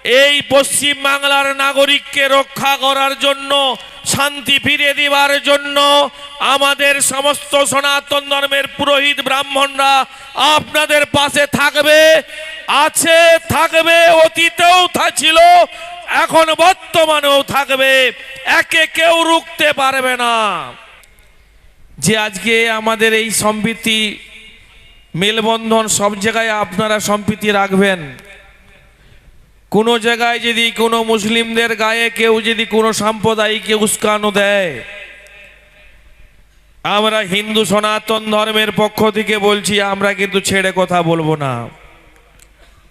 এই পশ্চিম বাংলার নাগরিককে রক্ষা করার জন্য, শান্তি ফিরে দেওয়ার জন্য আমাদের সমস্ত সনাতন ধর্মের পুরোহিত ব্রাহ্মণরা আপনাদের পাশে থাকবে, আছে, থাকবে, অতীতেও ছিল, এখন বর্তমানেও থাকবে। একে কেউ রুখতে পারবে না। যে আজকে আমাদের এই সম্প্রীতি মেলবন্ধন, সব জায়গায় আপনারা সম্প্রীতি রাখবেন। কোনো জায়গায় যদি কোনো মুসলিমদের গায়ে কেউ যদি কোনো সাম্প্রদায়িককে উস্কানো দেয়, আমরা হিন্দু সনাতন ধর্মের পক্ষ থেকে বলছি, আমরা কিন্তু ছেড়ে কথা বলবো না।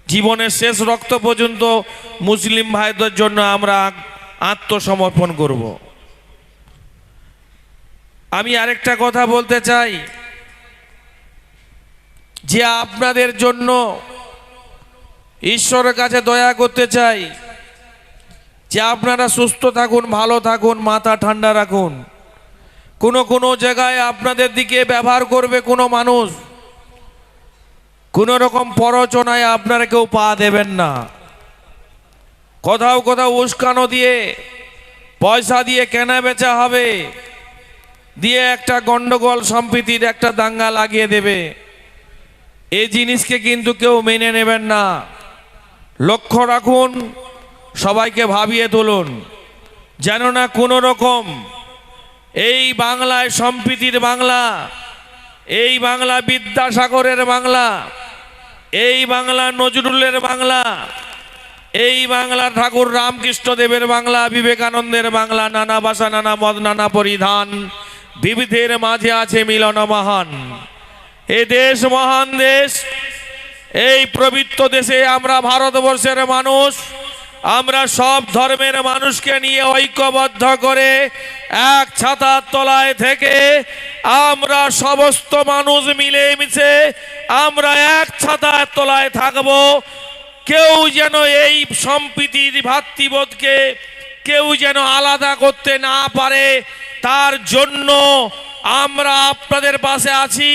জীবনের শেষ রক্ত পর্যন্ত মুসলিম ভাইদের জন্য আমরা আত্মসমর্পণ করব। আমি আরেকটা কথা বলতে চাই, যে আপনাদের জন্য ঈশ্বরের কাছে দয়া করতে চাই যে আপনারা সুস্থ থাকুন, ভালো থাকুন, মাথা ঠান্ডা রাখুন। কোনো জায়গায় আপনাদের দিকে ব্যবহার করবে কোনো মানুষ, কোনো রকম প্ররোচনায় আপনারা কেউ পা দেবেন না। কোথাও উস্কানো দিয়ে, পয়সা দিয়ে কেনা বেচা হবে, দিয়ে একটা গন্ডগোল সম্প্রীতির একটা দাঙ্গা লাগিয়ে দেবে। এই জিনিসকে কিন্তু কেউ মেনে নেবেন না। লক্ষ্য রাখুন, সবাইকে ভাবিয়ে তুলুন, যেন না কোনো রকম এই বাংলায় সম্প্রীতির বাংলা, এই বাংলা বিদ্যাসাগরের বাংলা, এই বাংলা নজরুলের বাংলা, এই বাংলা ঠাকুর রামকৃষ্ণদেবের বাংলা, বিবেকানন্দের বাংলা, নানা ভাষা, নানা মত, নানা পরিধান, বিবিধের মাঝে আছে মিলন মহান। এ দেশ মহান দেশ, এই পবিত্র দেশে আমরা ভারতবর্ষের মানুষ, আমরা সব ধর্মের মানুষকে নিয়ে ঐক্যবদ্ধ করে এক ছাতার তলায় থেকে আমরা সমস্ত মানুষ মিলেমিশে আমরা এক ছাতার তলায় থাকব। কেউ যেন এই সম্প্রীতির ভ্রাতৃবোধকে কেউ যেন আলাদা করতে না পারে, তার জন্য আমরা আপনাদের পাশে আছি।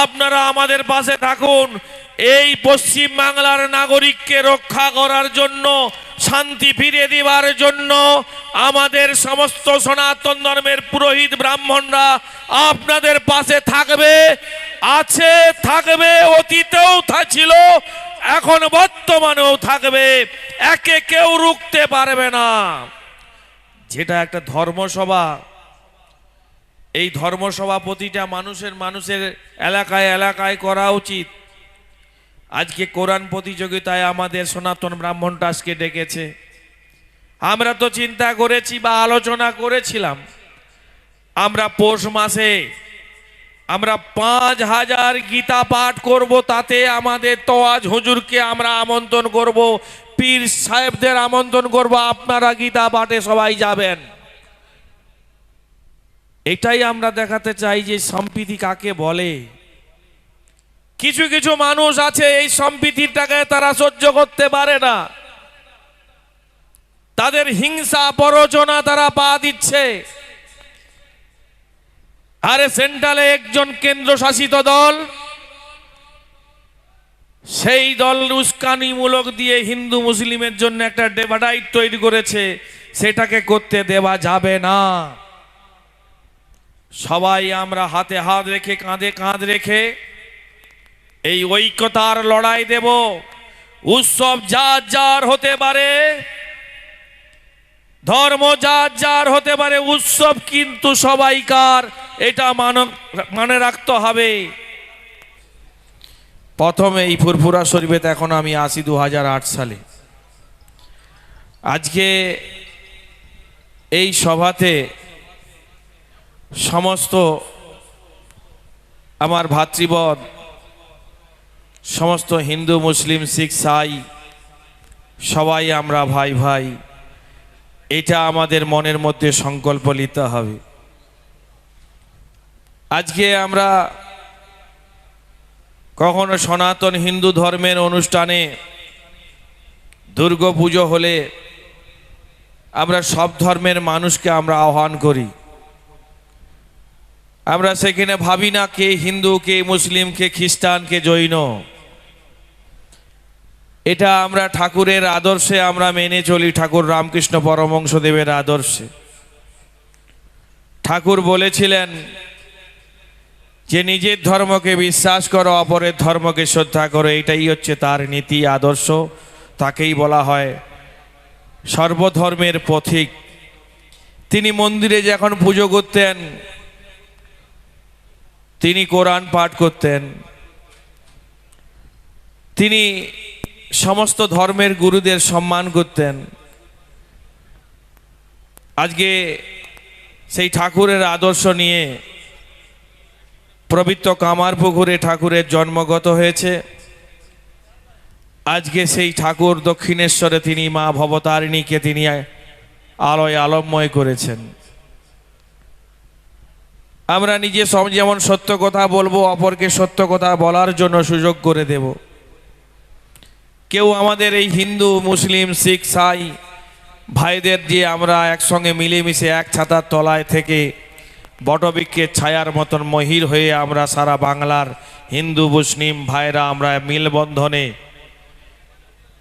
আপনারা আমাদের পাশে থাকুন। এই পশ্চিম বাংলার নাগরিককে রক্ষা করার জন্য, শান্তি ফিরে দেওয়ার জন্য আমাদের সমস্ত সনাতন ধর্মের পুরোহিত ব্রাহ্মণরা আপনাদের পাশে থাকবে, আছে, থাকবে, অতীতেও ছিল, এখন বর্তমানেও থাকবে। একে কেউ রুখতে পারবে না। যেটা একটা ধর্মসভা, এই ধর্মসভা প্রতিটা মানুষের এলাকায় এলাকায় করা উচিত। আজকে কোরআন প্রতিযোগিতায় আমাদের সনাতন ব্রাহ্মণটা আজকে ডেকেছে। আমরা তো চিন্তা করেছি বা আলোচনা করেছিলাম, আমরা পৌষ মাসে আমরা 5000 গীতা পাঠ করব, তাতে আমাদের তোয়াজ হুজুরকে আমরা আমন্ত্রণ করব, পীর সাহেবদের আমন্ত্রণ করব, আপনারা গীতা পাঠে সবাই যাবেন। এটাই আমরা দেখাতে চাই যে সম্প্রীতি কাকে বলে। কিছু কিছু মানুষ আছে এই সম্প্রীতিটাকে তারা সহ্য করতে পারে না, তাদের হিংসা প্ররোচনা তারা পা দিচ্ছে। আরে সেন্ট্রালে একজন কেন্দ্র শাসিত দল, সেই দল উস্কানিমূলক দিয়ে হিন্দু মুসলিমের জন্য একটা ডিভাইড তৈরি করেছে, সেটাকে করতে দেওয়া যাবে না। সবাই আমরা হাতে হাত রেখে, কাঁধে কাঁধ রেখে এই ঐক্যতার লড়াই দেব। উৎসব যার যার হতে পারে, ধর্ম যার যার হতে পারে, উৎসব কিন্তু সবাইকার, এটা মনে রাখতে হবে। প্রথমে এই ফুরফুরা শরীফে এখন আমি আসি 2008 সালে। আজকে এই সভাতে সমস্ত আমার ভাতৃবদ, সমস্ত হিন্দু মুসলিম শিখ সাই সবাই আমরা ভাই ভাই, এটা আমাদের মনের মধ্যে সংকল্প নিতে হবে। আজকে আমরা কখনো সনাতন হিন্দু ধর্মের অনুষ্ঠানে, দুর্গাপুজো হলে আমরা সব ধর্মের মানুষকে আমরা আহ্বান করি। আমরা সেখানে ভাবি না কে হিন্দু, কে মুসলিম, কে খ্রিস্টান, কে জৈন। এটা আমরা ঠাকুরের আদর্শে আমরা মেনে চলি, ঠাকুর রামকৃষ্ণ পরমহংসদেবের আদর্শে। ঠাকুর বলেছিলেন যে নিজের ধর্মকে বিশ্বাস করো, অপরের ধর্মকে শ্রদ্ধা করো, এটাই হচ্ছে তার নীতি আদর্শ। তাকেই বলা হয় সর্বধর্মের পথিক। তিনি মন্দিরে যখন পুজো করতেন, তিনি কোরআন পাঠ করতেন, তিনি সমস্ত ধর্মের গুরুদের সম্মান করতেন। আজকে সেই ঠাকুরের আদর্শ নিয়ে পবিত্র কামারপুকুরে ঠাকুরের জন্মগত হয়েছে। আজকে সেই ঠাকুর দক্ষিণেশ্বরে তিনি মা ভবতারিণীকে তিনি আলোয় আলমময় করেছেন। আমরা নিজে যেমন সত্য কথা বলবো, অপরকে সত্য কথা বলার জন্য সুযোগ করে দেব। কেউ আমাদের এই হিন্দু, মুসলিম, শিখ, সাই ভাইদের দিয়ে আমরা একসঙ্গে মিলেমিশে এক ছাতার তলায় থেকে বটবৃক্ষের ছায়ার মতন মহির হয়ে আমরা সারা বাংলার হিন্দু মুসলিম ভাইরা আমরা মিলবন্ধনে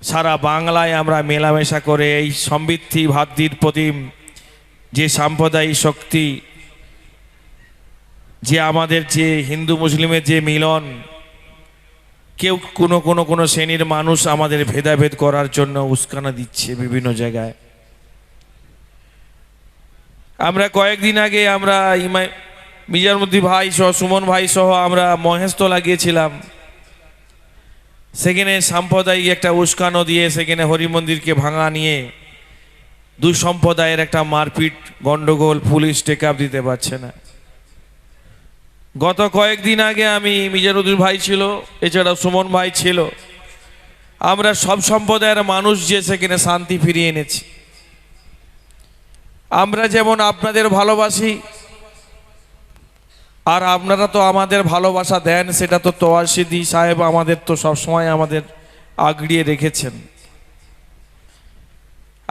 সারা বাংলায় আমরা মেলামেশা করে এই সমৃদ্ধি ভাতৃর প্রতিম যে সাম্প্রদায়িক শক্তি, যে আমাদের যে হিন্দু মুসলিমের যে মিলন, কেউ কোনো শ্রেণীর মানুষ আমাদের ভেদাভেদ করার জন্য উস্কানা দিচ্ছে বিভিন্ন জায়গায়। আমরা কয়েকদিন আগে আমরা মিজানুদ্দিন ভাই সহ, সুমন ভাই সহ আমরা মহেশতলা গিয়েছিলাম। সেখানে সাম্প্রদায়িক একটা উস্কানো দিয়ে সেখানে হরিমন্দিরকে ভাঙা নিয়ে দুই সম্প্রদায়ের একটা মারপিট, গন্ডগোল, পুলিশ টেক আপ দিতে পারছে না। গত কয়েকদিন আগে আমি মিজানুদ্দিন ভাই ছিল, এছাড়া সুমন ভাই ছিল, আমরা সব সম্প্রদায়ের মানুষ যে সেখানে শান্তি ফিরিয়ে এনেছি। আমরা যেমন আপনাদের ভালোবাসি, আর আপনারা তো আমাদের ভালোবাসা দেন, সেটা তো তোয়াশিদি সাহেব আমাদের তো সবসময় আমাদের আগড়িয়ে রেখেছেন।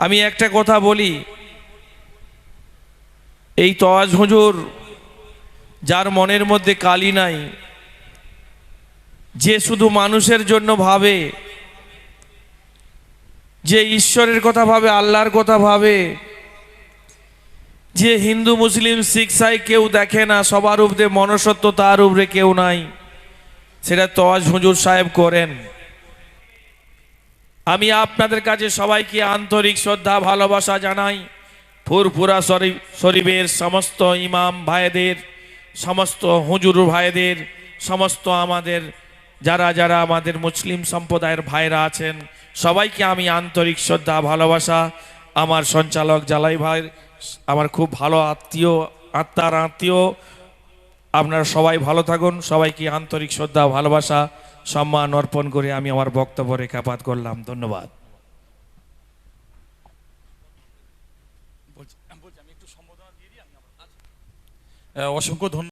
আমি একটা কথা বলি, এই তোয়াজ হুজুর যার মনের মধ্যে কালি নাই, যে শুধু মানুষের জন্য ভাবে, যে ঈশ্বরের কথা ভাবে, আল্লাহর কথা ভাবে, যে হিন্দু মুসলিম শিখ সাই কেউ দেখে না, সবার উপরে মনুষ্যত্ব তার উপরে কেউ নাই, সেটা তোয়াজ হুজুর সাহেব করেন। আমি আপনাদের কাছে সবাইকে আন্তরিক শ্রদ্ধা ভালোবাসা জানাই। ফুরফুরা শরীফের সমস্ত ইমাম ভাইদের, সমস্ত হুজুর ভাইদের, সমস্ত আমাদের যারা যারা আমাদের মুসলিম সম্প্রদায়ের ভাইরা আছেন, সবাইকে আমি আন্তরিক শ্রদ্ধা ভালোবাসা। আমার সঞ্চালক জালাই ভাই আমার খুব ভালো আত্মীয়, আত্মার আত্মীয়। আপনারা সবাই ভালো থাকুন। সবাইকে আন্তরিক শ্রদ্ধা ভালোবাসা সম্মান অর্পণ করে আমি আমার বক্তব্য রেখাপাত করলাম। ধন্যবাদ। অসংখ্য ধন্যবাদ।